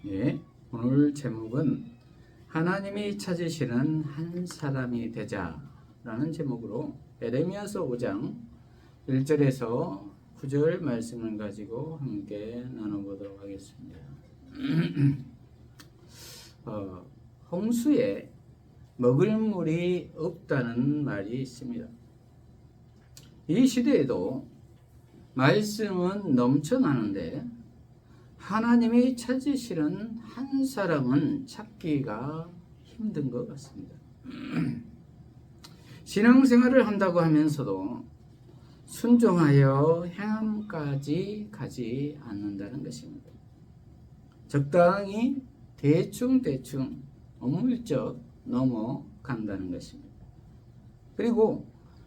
예, 오늘 제목은 하나님이 찾으시는 한 사람이 되자 라는 제목으로 에레미야서 5장 1절에서 9절 말씀을 가지고 함께 나눠보도록 하겠습니다. 홍수에 먹을 물이 없다는 말이 있습니다. 이 시대에도 말씀은 넘쳐나는데 하나님이 찾으시는 한 사람은 찾기가 힘든 것 같습니다. 신앙생활을 한다고 하면서도 순종하여 행함까지 가지 않는다는 것입니다. 적당히 대충 어물쩍 넘어간다는 것입니다. 그리고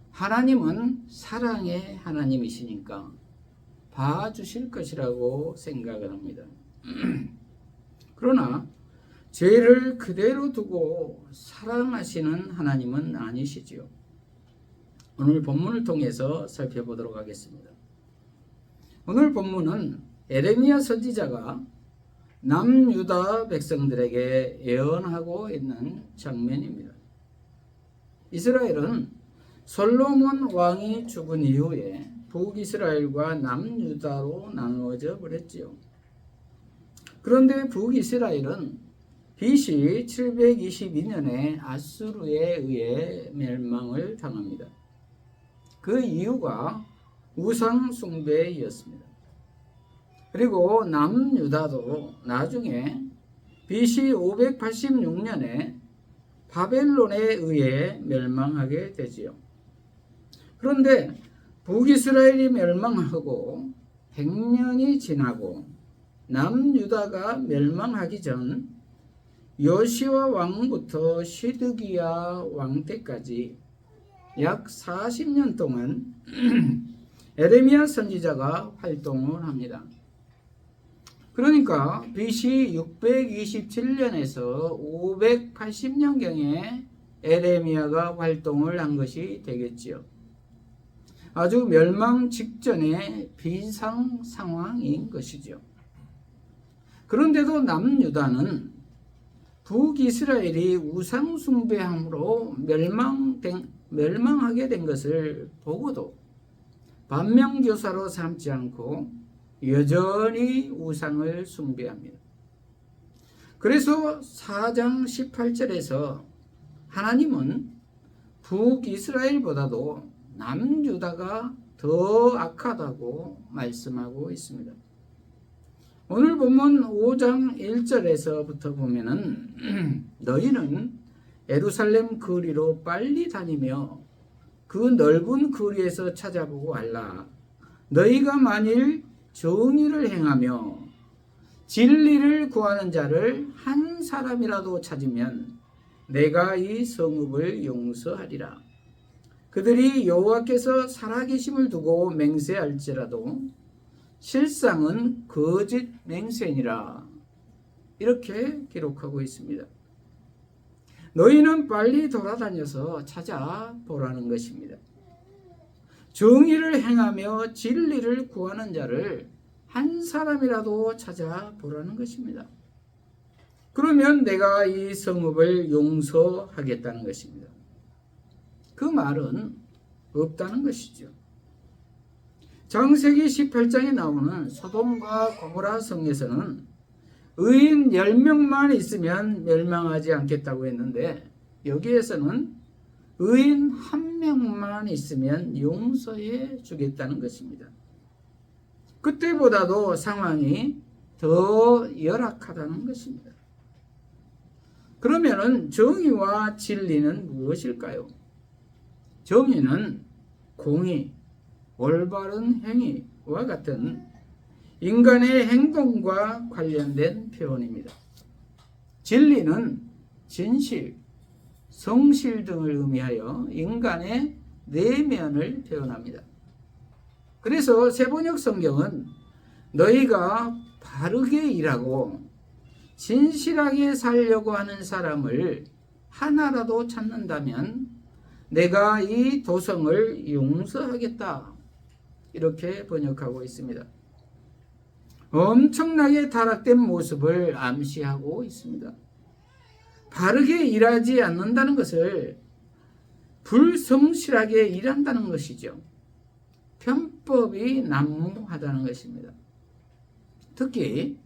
하나님은 사랑의 하나님이시니까 봐주실 것이라고 생각을 합니다. 그러나 죄를 그대로 두고 사랑하시는 하나님은 아니시지요. 오늘 본문을 통해서 살펴보도록 하겠습니다. 오늘 본문은 에레미야 선지자가 남유다 백성들에게 예언하고 있는 장면입니다. 이스라엘은 솔로몬 왕이 죽은 이후에 북이스라엘과 남유다로 나누어져 버렸지요. 그런데 북이스라엘은 BC 722년에 아수르에 의해 멸망을 당합니다. 그 이유가 우상 숭배였습니다. 그리고 남유다도 나중에 BC 586년에 바벨론에 의해 멸망하게 되지요. 그런데 북이스라엘이 멸망하고 100년이 지나고 남유다가 멸망하기 전 요시야 왕부터 시드기야 왕 때까지 약 40년 동안 에레미야 선지자가 활동을 합니다. 그러니까 BC 627년에서 580년경에 에레미야가 활동을 한 것이 되겠지요. 아주 멸망 직전의 비상 상황인 것이죠. 그런데도 남유다는 북이스라엘이 우상 숭배함으로 멸망하게 된 것을 보고도 반면교사로 삼지 않고 여전히 우상을 숭배합니다. 그래서 4장 18절에서 하나님은 북이스라엘보다도 남유다가 더 악하다고 말씀하고 있습니다. 오늘 본문 5장 1절에서부터 보면은 너희는 예루살렘 거리로 빨리 다니며 그 넓은 거리에서 찾아보고 알라. 너희가 만일 정의를 행하며 진리를 구하는 자를 한 사람이라도 찾으면 내가 이 성읍을 용서하리라. 그들이 여호와께서 살아계심을 두고 맹세할지라도 실상은 거짓 맹세니라. 이렇게 기록하고 있습니다. 너희는 빨리 돌아다녀서 찾아보라는 것입니다. 정의를 행하며 진리를 구하는 자를 한 사람이라도 찾아보라는 것입니다. 그러면 내가 이 성읍을 용서하겠다는 것입니다. 그 말은 없다는 것이죠. 창세기 18장에 나오는 소돔과 고모라 성에서는 의인 10명만 있으면 멸망하지 않겠다고 했는데 여기에서는 의인 1명만 있으면 용서해 주겠다는 것입니다. 그때보다도 상황이 더 열악하다는 것입니다. 그러면은 정의와 진리는 무엇일까요? 정의는 공의, 올바른 행위와 같은 인간의 행동과 관련된 표현입니다. 진리는 진실, 성실 등을 의미하여 인간의 내면을 표현합니다. 그래서 세번역 성경은 너희가 바르게 일하고 진실하게 살려고 하는 사람을 하나라도 찾는다면 내가 이 도성을 용서하겠다. 이렇게 번역하고 있습니다. 엄청나게 타락된 모습을 암시하고 있습니다. 바르게 일하지 않는다는 것을 불성실하게 일한다는 것이죠. 편법이 난무하다는 것입니다. 특히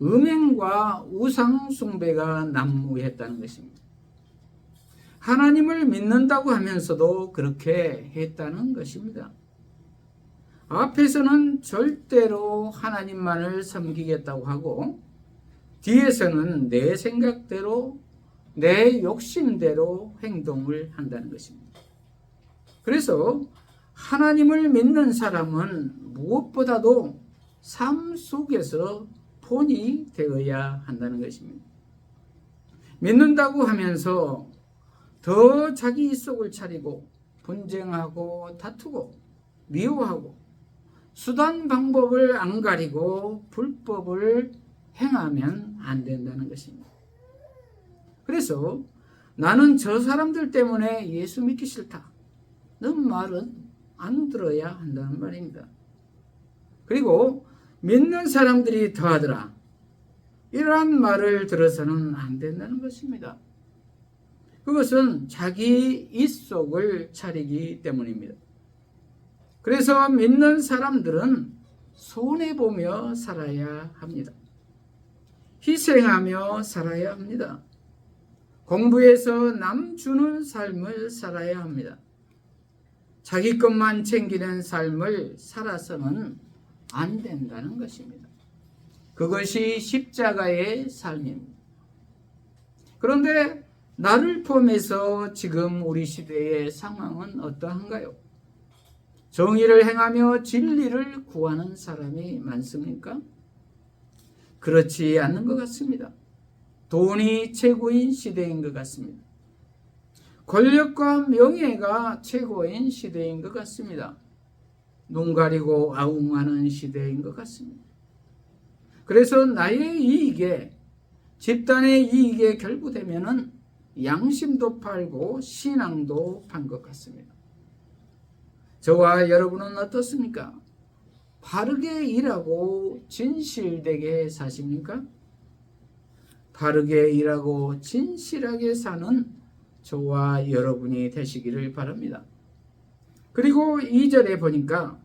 음행과 우상 숭배가 난무했다는 것입니다. 하나님을 믿는다고 하면서도 그렇게 했다는 것입니다. 앞에서는 절대로 하나님만을 섬기겠다고 하고 뒤에서는 내 생각대로 내 욕심대로 행동을 한다는 것입니다. 그래서 하나님을 믿는 사람은 무엇보다도 삶 속에서 본이 되어야 한다는 것입니다. 믿는다고 하면서 더 자기 속을 차리고 분쟁하고 다투고 미워하고 수단 방법을 안 가리고 불법을 행하면 안 된다는 것입니다. 그래서 나는 저 사람들 때문에 예수 믿기 싫다. 는 말은 안 들어야 한다는 말입니다. 그리고 믿는 사람들이 더하더라. 이러한 말을 들어서는 안 된다는 것입니다. 그것은 자기 입속을 차리기 때문입니다. 그래서 믿는 사람들은 손해보며 살아야 합니다. 희생하며 살아야 합니다. 공부해서 남 주는 삶을 살아야 합니다. 자기 것만 챙기는 삶을 살아서는 안 된다는 것입니다. 그것이 십자가의 삶입니다. 그런데 나를 포함해서 지금 우리 시대의 상황은 어떠한가요? 정의를 행하며 진리를 구하는 사람이 많습니까? 그렇지 않는 것 같습니다. 돈이 최고인 시대인 것 같습니다. 권력과 명예가 최고인 시대인 것 같습니다. 눈 가리고 아웅하는 시대인 것 같습니다. 그래서 나의 이익에, 집단의 이익에 결부되면은 양심도 팔고 신앙도 판 것 같습니다. 저와 여러분은 어떻습니까? 바르게 일하고 진실되게 사십니까? 바르게 일하고 진실하게 사는 저와 여러분이 되시기를 바랍니다. 그리고 2절에 보니까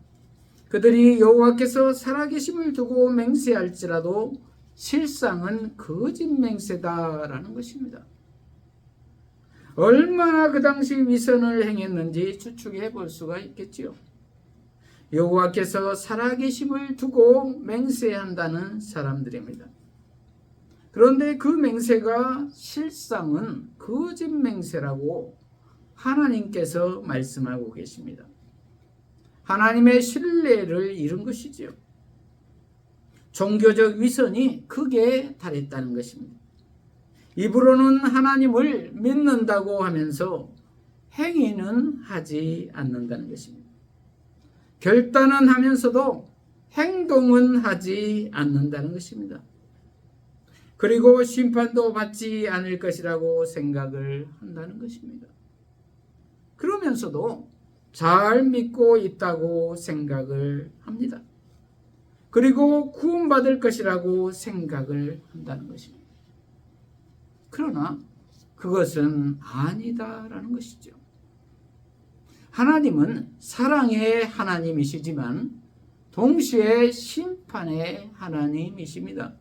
그들이 여호와께서 살아계심을 두고 맹세할지라도 실상은 거짓 맹세다라는 것입니다. 얼마나 그 당시 위선을 행했는지 추측해 볼 수가 있겠지요. 여호와께서 살아계심을 두고 맹세한다는 사람들입니다. 그런데 그 맹세가 실상은 거짓 맹세라고 하나님께서 말씀하고 계십니다. 하나님의 신뢰를 잃은 것이지요. 종교적 위선이 크게 달했다는 것입니다. 입으로는 하나님을 믿는다고 하면서 행위는 하지 않는다는 것입니다. 결단은 하면서도 행동은 하지 않는다는 것입니다. 그리고 심판도 받지 않을 것이라고 생각을 한다는 것입니다. 그러면서도 잘 믿고 있다고 생각을 합니다. 그리고 구원받을 것이라고 생각을 한다는 것입니다. 그러나 그것은 아니다라는 것이죠. 하나님은 사랑의 하나님이시지만 동시에 심판의 하나님이십니다.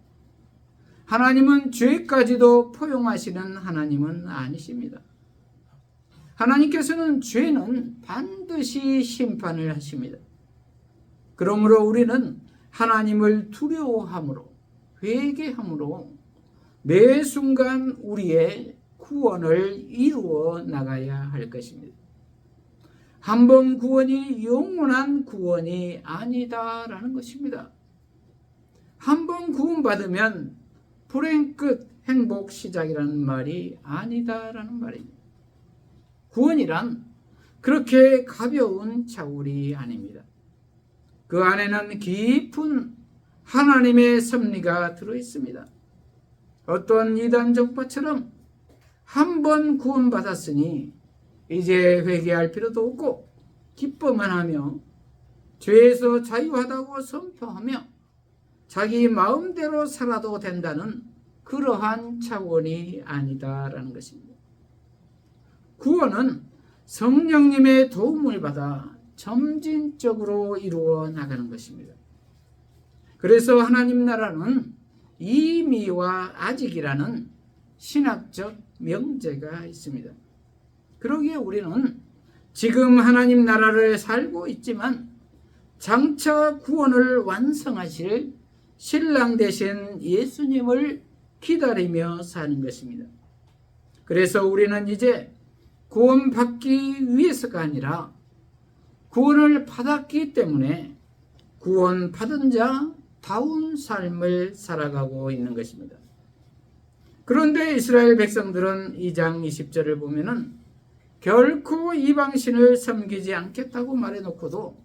하나님은 죄까지도 포용하시는 하나님은 아니십니다. 하나님께서는 죄는 반드시 심판을 하십니다. 그러므로 우리는 하나님을 두려워함으로, 회개함으로 매 순간 우리의 구원을 이루어 나가야 할 것입니다. 한 번 구원이 영원한 구원이 아니다라는 것입니다. 한 번 구원받으면 불행 끝 행복 시작이라는 말이 아니다라는 말입니다. 구원이란 그렇게 가벼운 자울이 아닙니다. 그 안에는 깊은 하나님의 섭리가 들어있습니다. 어떤 이단 종파처럼 한 번 구원받았으니 이제 회개할 필요도 없고 기뻐만 하며 죄에서 자유하다고 선포하며 자기 마음대로 살아도 된다는 그러한 차원이 아니다라는 것입니다. 구원은 성령님의 도움을 받아 점진적으로 이루어 나가는 것입니다. 그래서 하나님 나라는 이미와 아직이라는 신학적 명제가 있습니다. 그러기에 우리는 지금 하나님 나라를 살고 있지만 장차 구원을 완성하실 신랑 되신 예수님을 기다리며 사는 것입니다. 그래서 우리는 이제 구원받기 위해서가 아니라 구원을 받았기 때문에 구원받은 자다운 삶을 살아가고 있는 것입니다. 그런데 이스라엘 백성들은 2장 20절을 보면은 결코 이방신을 섬기지 않겠다고 말해놓고도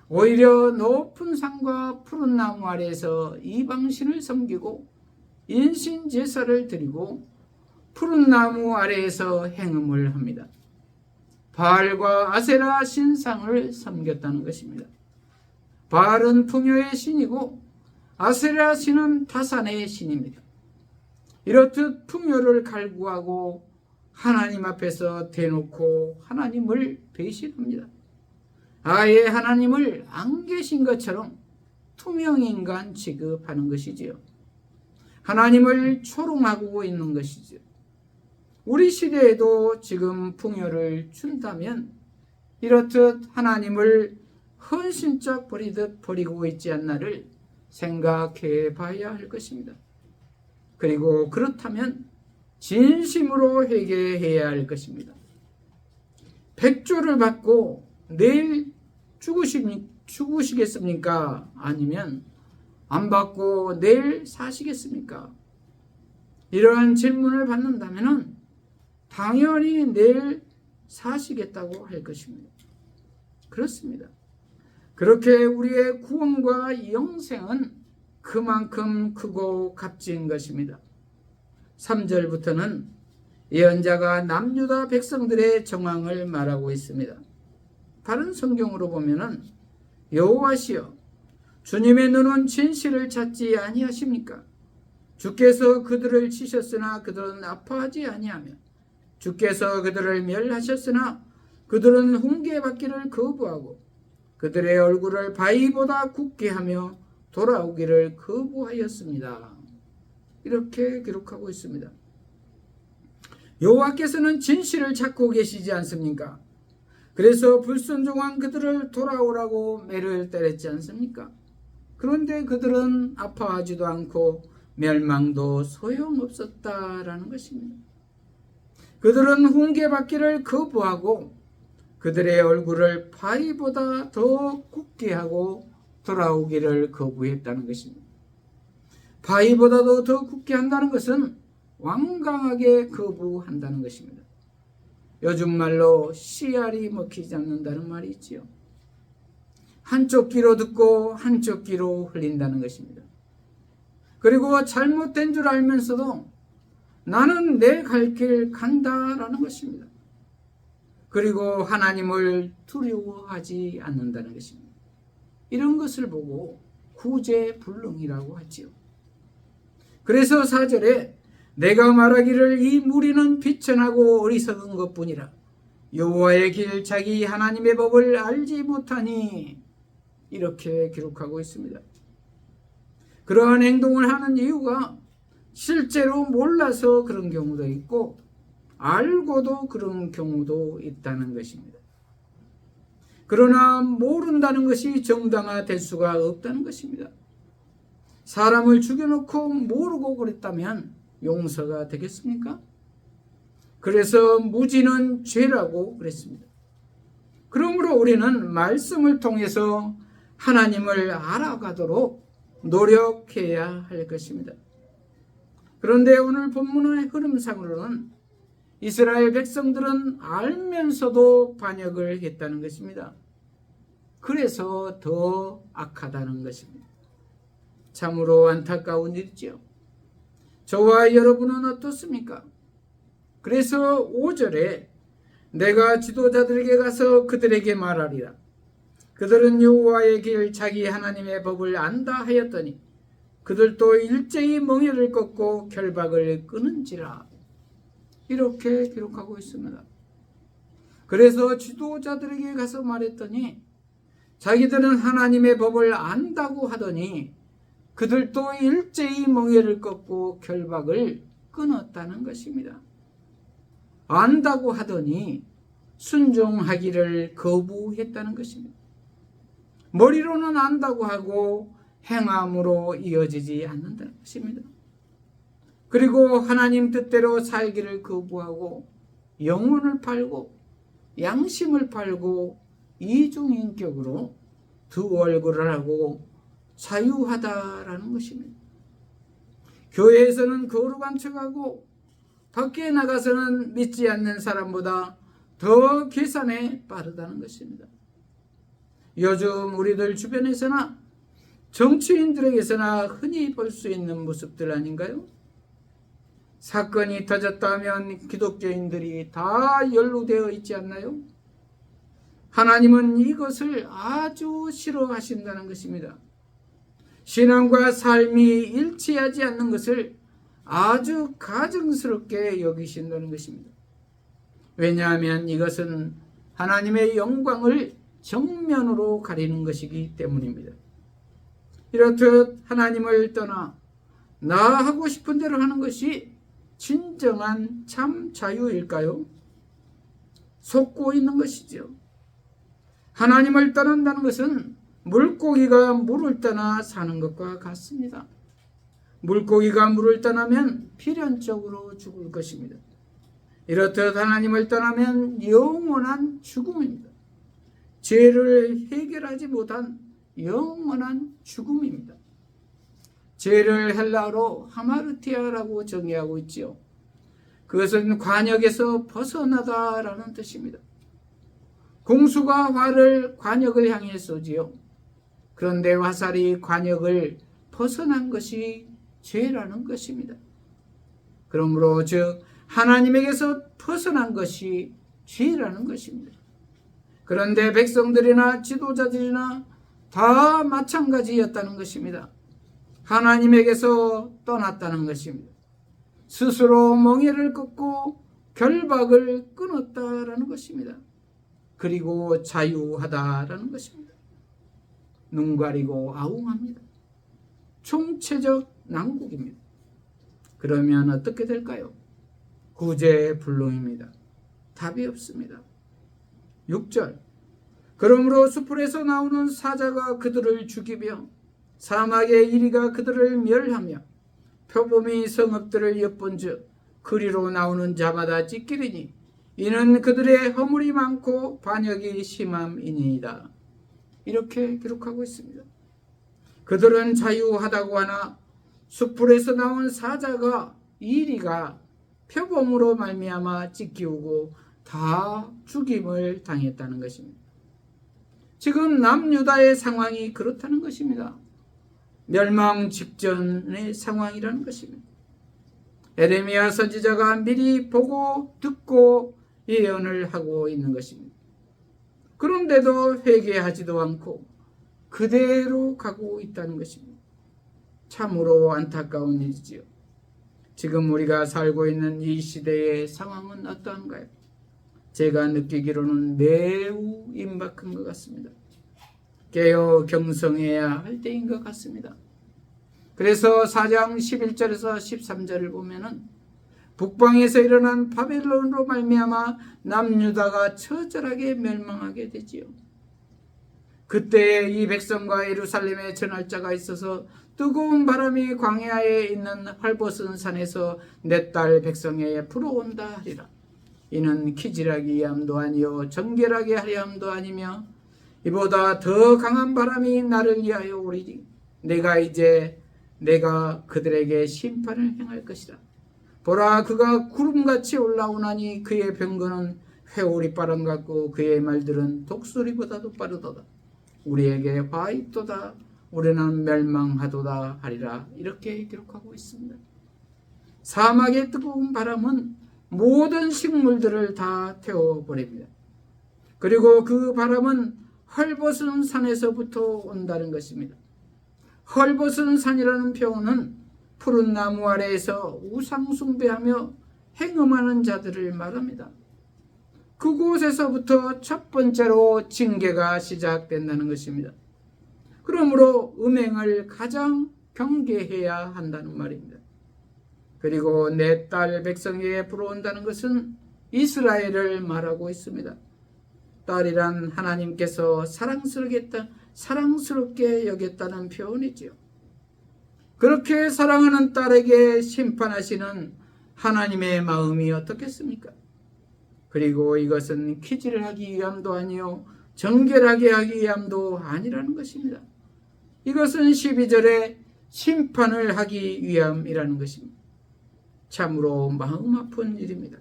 오히려 높은 산과 푸른 나무 아래에서 이방신을 섬기고 인신 제사를 드리고 푸른 나무 아래에서 행음을 합니다. 바알과 아세라 신상을 섬겼다는 것입니다. 바알은 풍요의 신이고 아세라 신은 타산의 신입니다. 이렇듯 풍요를 갈구하고 하나님 앞에서 대놓고 하나님을 배신합니다. 아예 하나님을 안 계신 것처럼 투명인간 취급하는 것이지요. 하나님을 초롱하고 있는 것이지요. 우리 시대에도 지금 풍요를 준다면 이렇듯 하나님을 헌신적 버리듯 버리고 있지 않나를 생각해 봐야 할 것입니다. 그리고 그렇다면 진심으로 회개해야 할 것입니다. 100조를 받고 내일 죽으시겠습니까? 아니면 안 받고 내일 사시겠습니까? 이러한 질문을 받는다면 당연히 내일 사시겠다고 할 것입니다. 그렇습니다. 그렇게 우리의 구원과 영생은 그만큼 크고 값진 것입니다. 3절부터는 예언자가 남유다 백성들의 정황을 말하고 있습니다. 다른 성경으로 보면은 여호와시여 주님의 눈은 진실을 찾지 아니하십니까? 주께서 그들을 치셨으나 그들은 아파하지 아니하며 주께서 그들을 멸하셨으나 그들은 훈계받기를 거부하고 그들의 얼굴을 바위보다 굳게 하며 돌아오기를 거부하였습니다. 이렇게 기록하고 있습니다. 여호와께서는 진실을 찾고 계시지 않습니까? 그래서 불순종한 그들을 돌아오라고 매를 때렸지 않습니까? 그런데 그들은 아파하지도 않고 멸망도 소용없었다라는 것입니다. 그들은 훈계받기를 거부하고 그들의 얼굴을 바위보다 더 굳게 하고 돌아오기를 거부했다는 것입니다. 바위보다도 더 굳게 한다는 것은 완강하게 거부한다는 것입니다. 요즘 말로 씨알이 먹히지 않는다는 말이 있지요. 한쪽 귀로 듣고 한쪽 귀로 흘린다는 것입니다. 그리고 잘못된 줄 알면서도 나는 내 갈 길 간다라는 것입니다. 그리고 하나님을 두려워하지 않는다는 것입니다. 이런 것을 보고 구제불능이라고 하지요. 그래서 4절에 내가 말하기를 이 무리는 비천하고 어리석은 것뿐이라 여호와의 길 자기 하나님의 법을 알지 못하니 이렇게 기록하고 있습니다. 그러한 행동을 하는 이유가 실제로 몰라서 그런 경우도 있고 알고도 그런 경우도 있다는 것입니다. 그러나 모른다는 것이 정당화될 수가 없다는 것입니다. 사람을 죽여놓고 모르고 그랬다면 용서가 되겠습니까? 그래서 무지는 죄라고 그랬습니다. 그러므로 우리는 말씀을 통해서 하나님을 알아가도록 노력해야 할 것입니다. 그런데 오늘 본문의 흐름상으로는 이스라엘 백성들은 알면서도 반역을 했다는 것입니다. 그래서 더 악하다는 것입니다. 참으로 안타까운 일이죠. 저와 여러분은 어떻습니까? 그래서 5절에 내가 지도자들에게 가서 그들에게 말하리라. 그들은 여호와의 길 자기 하나님의 법을 안다 하였더니 그들도 일제히 멍에를 꺾고 결박을 끊은지라. 이렇게 기록하고 있습니다. 그래서 지도자들에게 가서 말했더니 자기들은 하나님의 법을 안다고 하더니 그들도 일제히 멍에를 꺾고 결박을 끊었다는 것입니다. 안다고 하더니 순종하기를 거부했다는 것입니다. 머리로는 안다고 하고 행함으로 이어지지 않는다는 것입니다. 그리고 하나님 뜻대로 살기를 거부하고 영혼을 팔고 양심을 팔고 이중인격으로 두 얼굴을 하고 자유하다라는 것입니다. 교회에서는 거룩한 척하고 밖에 나가서는 믿지 않는 사람보다 더 계산에 빠르다는 것입니다. 요즘 우리들 주변에서나 정치인들에게서나 흔히 볼 수 있는 모습들 아닌가요? 사건이 터졌다 하면 기독교인들이 다 연루되어 있지 않나요? 하나님은 이것을 아주 싫어하신다는 것입니다. 신앙과 삶이 일치하지 않는 것을 아주 가증스럽게 여기신다는 것입니다. 왜냐하면 이것은 하나님의 영광을 정면으로 가리는 것이기 때문입니다. 이렇듯 하나님을 떠나 나 하고 싶은 대로 하는 것이 진정한 참 자유일까요? 속고 있는 것이죠. 하나님을 떠난다는 것은 물고기가 물을 떠나 사는 것과 같습니다. 물고기가 물을 떠나면 필연적으로 죽을 것입니다. 이렇듯 하나님을 떠나면 영원한 죽음입니다. 죄를 해결하지 못한 영원한 죽음입니다. 죄를 헬라어로 하마르티아라고 정의하고 있지요. 그것은 관역에서 벗어나다라는 뜻입니다. 공수가 활을 관역을 향해 쏘지요. 그런데 화살이 관역을 벗어난 것이 죄라는 것입니다. 그러므로 즉 하나님에게서 벗어난 것이 죄라는 것입니다. 그런데 백성들이나 지도자들이나 다 마찬가지였다는 것입니다. 하나님에게서 떠났다는 것입니다. 스스로 멍에를 꺾고 결박을 끊었다라는 것입니다. 그리고 자유하다라는 것입니다. 눈 가리고 아웅합니다. 총체적 난국입니다. 그러면 어떻게 될까요? 구제불능입니다. 답이 없습니다. 6절 그러므로 숲풀에서 나오는 사자가 그들을 죽이며 사막의 이리가 그들을 멸하며 표범이 성읍들을 엿본즉 그리로 나오는 자마다 찢기리니 이는 그들의 허물이 많고 반역이 심함이니이다. 이렇게 기록하고 있습니다. 그들은 자유하다고 하나 숲풀에서 나온 사자가 이리가 표범으로 말미암아 찢기우고 다 죽임을 당했다는 것입니다. 지금 남유다의 상황이 그렇다는 것입니다. 멸망 직전의 상황이라는 것입니다. 에레미야 선지자가 미리 보고 듣고 예언을 하고 있는 것입니다. 그런데도 회개하지도 않고 그대로 가고 있다는 것입니다. 참으로 안타까운 일이지요. 지금 우리가 살고 있는 이 시대의 상황은 어떠한가요? 제가 느끼기로는 매우 임박한 것 같습니다. 깨어 경성해야 할 때인 것 같습니다. 그래서 4장 11절에서 13절을 보면은 북방에서 일어난 바벨론으로 말미암아 남유다가 처절하게 멸망하게 되지요. 그때 이 백성과 예루살렘에 전할 자가 있어서 뜨거운 바람이 광야에 있는 활벗은 산에서 내 딸 백성에게 불어온다 하리라. 이는 키질하기 위함도 아니요 정결하게 하려 함도 아니며 이보다 더 강한 바람이 나를 위하여 오리니 내가 그들에게 심판을 행할 것이라. 보라 그가 구름같이 올라오나니 그의 병거는 회오리 바람 같고 그의 말들은 독수리보다도 빠르도다. 우리에게 화 있도다. 우리는 멸망하도다 하리라. 이렇게 기록하고 있습니다. 사막의 뜨거운 바람은 모든 식물들을 다 태워버립니다. 그리고 그 바람은 헐벗은 산에서부터 온다는 것입니다. 헐벗은 산이라는 표현은 푸른 나무 아래에서 우상 숭배하며 행음하는 자들을 말합니다. 그곳에서부터 첫 번째로 징계가 시작된다는 것입니다. 그러므로 음행을 가장 경계해야 한다는 말입니다. 그리고 내 딸 백성에게 불어온다는 것은 이스라엘을 말하고 있습니다. 딸이란 하나님께서 사랑스럽게 여겼다는 표현이지요. 그렇게 사랑하는 딸에게 심판하시는 하나님의 마음이 어떻겠습니까? 그리고 이것은 키질을 하기 위함도 아니요 정결하게 하기 위함도 아니라는 것입니다. 이것은 12절에 심판을 하기 위함이라는 것입니다. 참으로 마음 아픈 일입니다.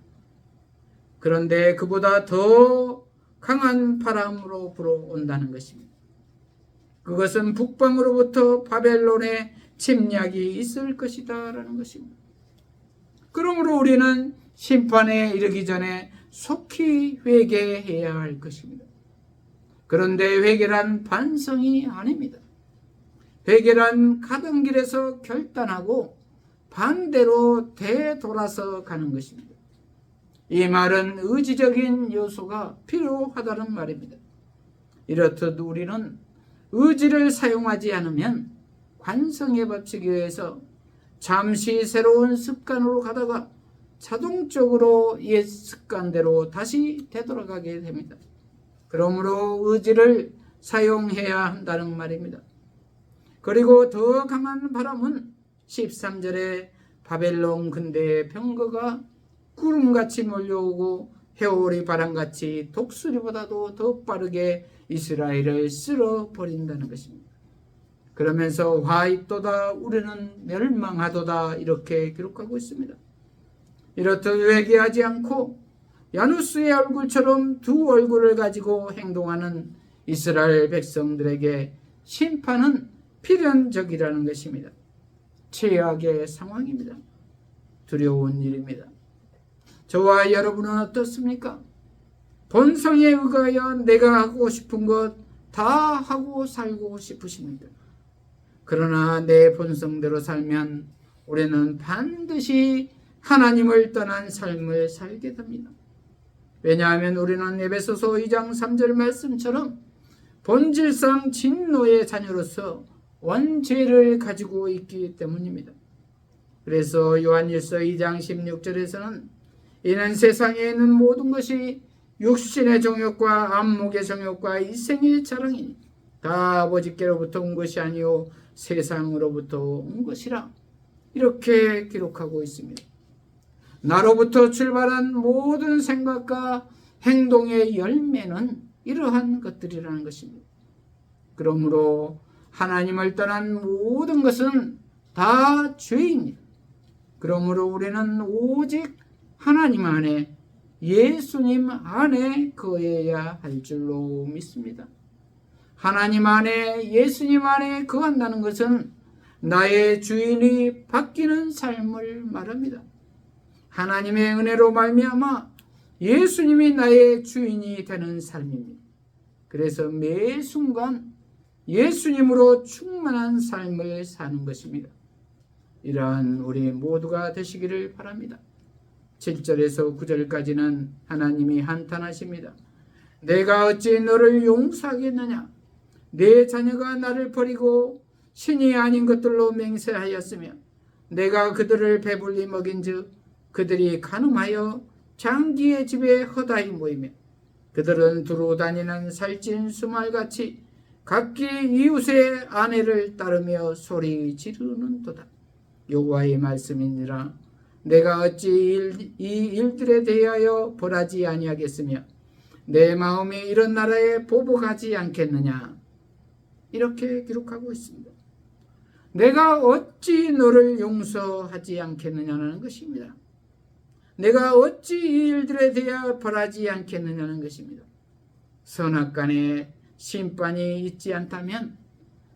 그런데 그보다 더 강한 바람으로 불어온다는 것입니다. 그것은 북방으로부터 바벨론의 침략이 있을 것이다 라는 것입니다. 그러므로 우리는 심판에 이르기 전에 속히 회개해야 할 것입니다. 그런데 회개란 반성이 아닙니다. 회개란 가던 길에서 결단하고 반대로 되돌아서 가는 것입니다. 이 말은 의지적인 요소가 필요하다는 말입니다. 이렇듯 우리는 의지를 사용하지 않으면 관성의 법칙에 의해서 잠시 새로운 습관으로 가다가 자동적으로 옛 습관대로 다시 되돌아가게 됩니다. 그러므로 의지를 사용해야 한다는 말입니다. 그리고 더 강한 바람은 13절에 바벨론 근대의 병거가 구름같이 몰려오고 해오리 바람같이 독수리보다도 더 빠르게 이스라엘을 쓸어버린다는 것입니다. 그러면서 화 있도다 우리는 멸망하도다 이렇게 기록하고 있습니다. 이렇듯 회개하지 않고 야누스의 얼굴처럼 두 얼굴을 가지고 행동하는 이스라엘 백성들에게 심판은 필연적이라는 것입니다. 최악의 상황입니다. 두려운 일입니다. 저와 여러분은 어떻습니까? 본성에 의하여 내가 하고 싶은 것 다 하고 살고 싶으십니다. 그러나 내 본성대로 살면 우리는 반드시 하나님을 떠난 삶을 살게 됩니다. 왜냐하면 우리는 에베소서 2장 3절 말씀처럼 본질상 진노의 자녀로서 원죄를 가지고 있기 때문입니다. 그래서 요한일서 2장 16절에서는 이는 세상에 있는 모든 것이 육신의 정욕과 안목의 정욕과 이생의 자랑이니 다 아버지께로부터 온 것이 아니요 세상으로부터 온 것이라 이렇게 기록하고 있습니다. 나로부터 출발한 모든 생각과 행동의 열매는 이러한 것들이라는 것입니다. 그러므로 하나님을 떠난 모든 것은 다 죄입니다. 그러므로 우리는 오직 하나님 안에 예수님 안에 거해야 할 줄로 믿습니다. 하나님 안에 예수님 안에 거한다는 것은 나의 주인이 바뀌는 삶을 말합니다. 하나님의 은혜로 말미암아 예수님이 나의 주인이 되는 삶입니다. 그래서 매 순간 예수님으로 충만한 삶을 사는 것입니다. 이러한 우리 모두가 되시기를 바랍니다. 7절에서 9절까지는 하나님이 한탄하십니다. 내가 어찌 너를 용서하겠느냐? 내 자녀가 나를 버리고 신이 아닌 것들로 맹세하였으며 내가 그들을 배불리 먹인즉 그들이 간음하여 장기의 집에 허다히 모이며 그들은 두루 다니는 살찐 수말같이 각기 이웃의 아내를 따르며 소리 지르는도다. 여호와의 말씀이니라. 내가 어찌 이 일들에 대하여 벌하지 아니하겠으며 내 마음이 이런 나라에 보복하지 않겠느냐. 이렇게 기록하고 있습니다. 내가 어찌 너를 용서하지 않겠느냐는 것입니다. 내가 어찌 이 일들에 대하여 벌하지 않겠느냐는 것입니다. 선악간에 심판이 있지 않다면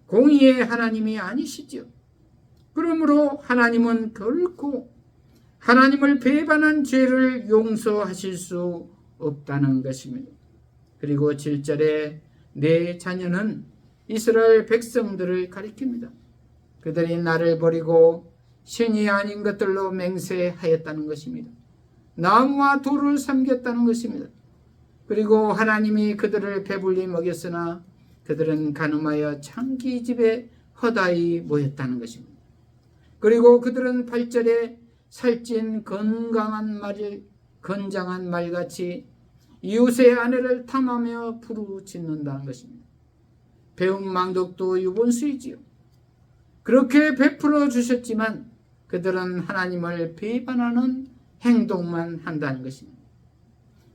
공의의 하나님이 아니시죠. 그러므로 하나님은 결코 하나님을 배반한 죄를 용서하실 수 없다는 것입니다. 그리고 7절에 내 자녀는 이스라엘 백성들을 가리킵니다. 그들이 나를 버리고 신이 아닌 것들로 맹세하였다는 것입니다. 나무와 돌을 섬겼다는 것입니다. 그리고 하나님이 그들을 배불리 먹였으나 그들은 간음하여 창기 집에 허다히 모였다는 것입니다. 그리고 그들은 발절에 살찐 건장한 말같이 이웃의 아내를 탐하며 부르짖는다는 것입니다. 배운 망덕도 유본수이지요. 그렇게 베풀어 주셨지만 그들은 하나님을 비판하는 행동만 한다는 것입니다.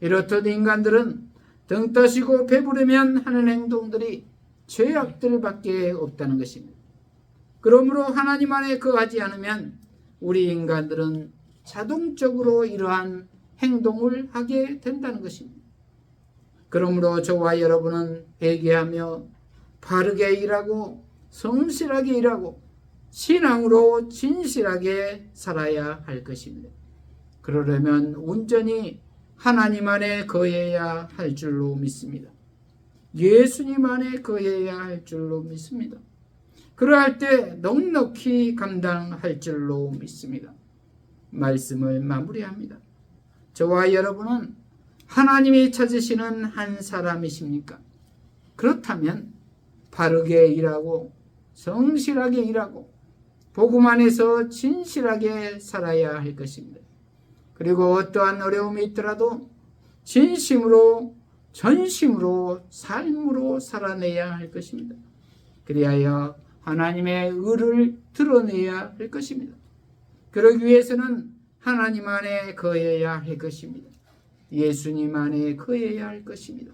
이렇듯 인간들은 등 떠시고 배부르면 하는 행동들이 죄악들밖에 없다는 것입니다. 그러므로 하나님 안에 거하지 않으면 우리 인간들은 자동적으로 이러한 행동을 하게 된다는 것입니다. 그러므로 저와 여러분은 회개하며 바르게 일하고 성실하게 일하고 신앙으로 진실하게 살아야 할 것입니다. 그러려면 온전히 하나님 안에 거해야 할 줄로 믿습니다. 예수님 안에 거해야 할 줄로 믿습니다. 그러할 때 넉넉히 감당할 줄로 믿습니다. 말씀을 마무리합니다. 저와 여러분은 하나님이 찾으시는 한 사람이십니까? 그렇다면 바르게 일하고 성실하게 일하고 복음 안에서 진실하게 살아야 할 것입니다. 그리고 어떠한 어려움이 있더라도 진심으로 전심으로 삶으로 살아내야 할 것입니다. 그리하여 하나님의 의를 드러내야 할 것입니다. 그러기 위해서는 하나님 안에 거해야 할 것입니다. 예수님 안에 거해야 할 것입니다.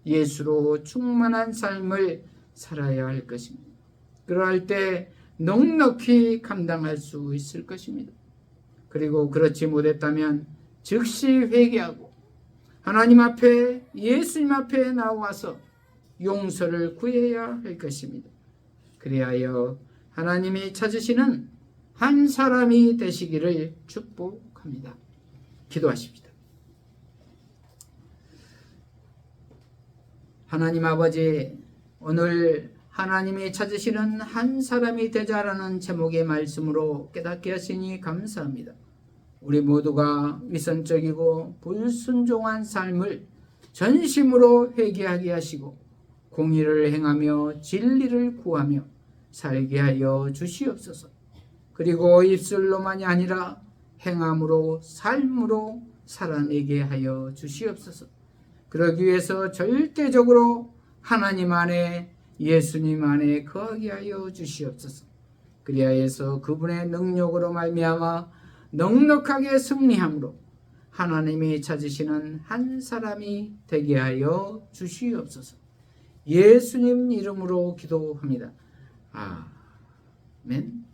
예수로 충만한 삶을 살아야 할 것입니다. 그러할 때 넉넉히 감당할 수 있을 것입니다. 그리고 그렇지 못했다면 즉시 회개하고 하나님 앞에 예수님 앞에 나와서 용서를 구해야 할 것입니다. 그리하여 하나님이 찾으시는 한 사람이 되시기를 축복합니다. 기도하십시다. 하나님 아버지, 오늘 하나님이 찾으시는 한 사람이 되자라는 제목의 말씀으로 깨닫게 하시니 감사합니다. 우리 모두가 위선적이고 불순종한 삶을 전심으로 회개하게 하시고 공의를 행하며 진리를 구하며 살게 하여 주시옵소서. 그리고 입술로만이 아니라 행함으로 삶으로 살아내게 하여 주시옵소서. 그러기 위해서 절대적으로 하나님 안에 예수님 안에 거하게 하여 주시옵소서. 그리하여서 그분의 능력으로 말미암아 넉넉하게 승리함으로 하나님이 찾으시는 한 사람이 되게 하여 주시옵소서. 예수님 이름으로 기도합니다. 아멘.